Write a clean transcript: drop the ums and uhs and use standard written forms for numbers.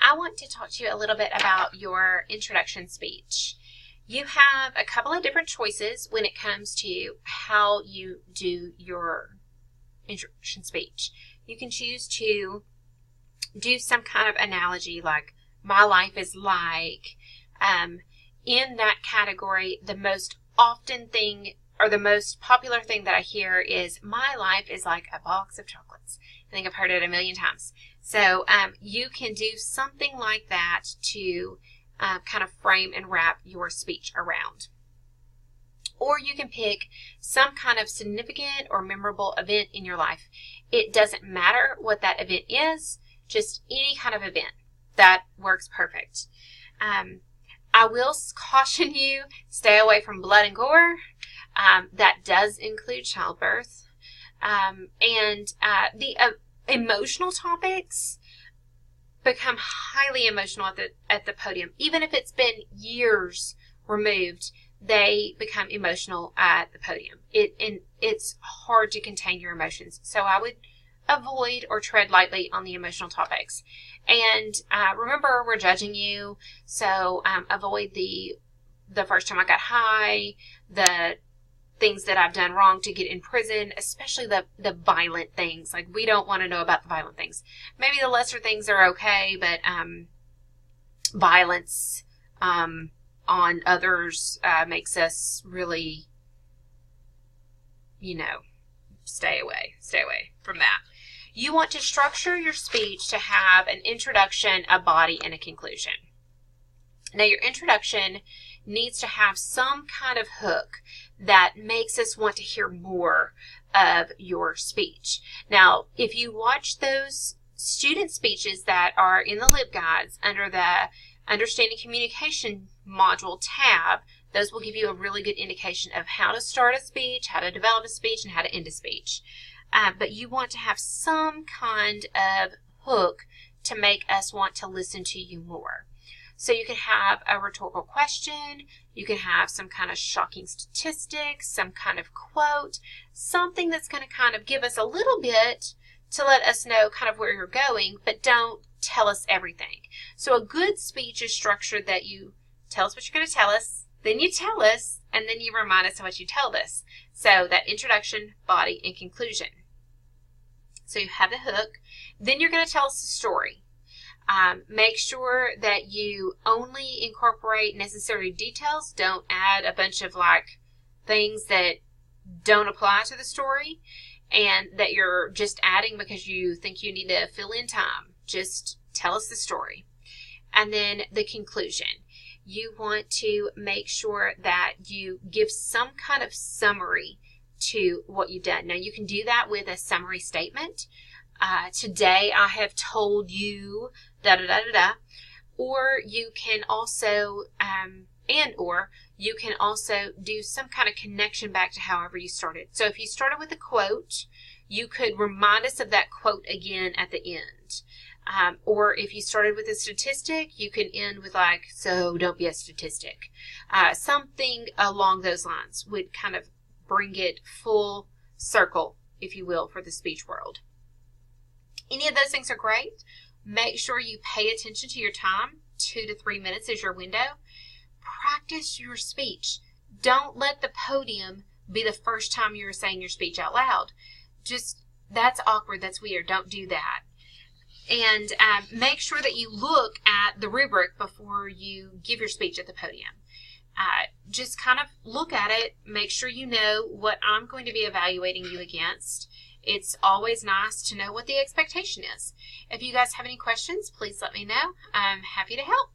I want to talk to you a little bit about your introduction speech. You have a couple of different choices when it comes to how you do your introduction speech. You can choose to do some kind of analogy like, my life is like, in that category, the most often thing or the most popular thing that I hear is, my life is like a box of chocolates. I think I've heard it a million times. So you can do something like that to kind of frame and wrap your speech around. Or you can pick some kind of significant or memorable event in your life. It doesn't matter what that event is, just any kind of event. That works perfect. I will caution you, stay away from blood and gore. That does include childbirth. The emotional topics become highly emotional at the podium. Even if it's been years removed, they become emotional at the podium. It's hard to contain your emotions. So I would avoid or tread lightly on the emotional topics. And remember, we're judging you, so avoid the first time I got high, the things that I've done wrong to get in prison, especially the violent things. Like, we don't want to know about the violent things. Maybe the lesser things are okay, but violence on others makes us really, stay away from that. You want to structure your speech to have an introduction, a body, and a conclusion. Now, your introduction needs to have some kind of hook that makes us want to hear more of your speech. Now, if you watch those student speeches that are in the LibGuides under the Understanding Communication module tab, those will give you a really good indication of how to start a speech, how to develop a speech, and how to end a speech. But you want to have some kind of hook to make us want to listen to you more. So you can have a rhetorical question, you can have some kind of shocking statistics, some kind of quote, something that's going to kind of give us a little bit to let us know kind of where you're going, but don't tell us everything. So a good speech is structured that you tell us what you're going to tell us, then you tell us, and then you remind us of what you told us. So that introduction, body, and conclusion. So you have the hook. Then you're going to tell us a story. Make sure that you only incorporate necessary details. Don't add a bunch of things that don't apply to the story and that you're just adding because you think you need to fill in time. Just tell us the story. And then the conclusion. You want to make sure that you give some kind of summary to what you've done. Now, you can do that with a summary statement. Today I have told you da-da-da-da-da. Or you can also, you can also do some kind of connection back to however you started. So if you started with a quote, you could remind us of that quote again at the end. Or if you started with a statistic, you can end with so don't be a statistic. Something along those lines would kind of bring it full circle, if you will, for the speech world. Any of those things are great. Make sure you pay attention to your time. 2 to 3 minutes is your window. Practice your speech. Don't let the podium be the first time you're saying your speech out loud. That's awkward. That's weird. Don't do that. And make sure that you look at the rubric before you give your speech at the podium. Just kind of look at it. Make sure you know what I'm going to be evaluating you against. It's always nice to know what the expectation is. If you guys have any questions, please let me know. I'm happy to help.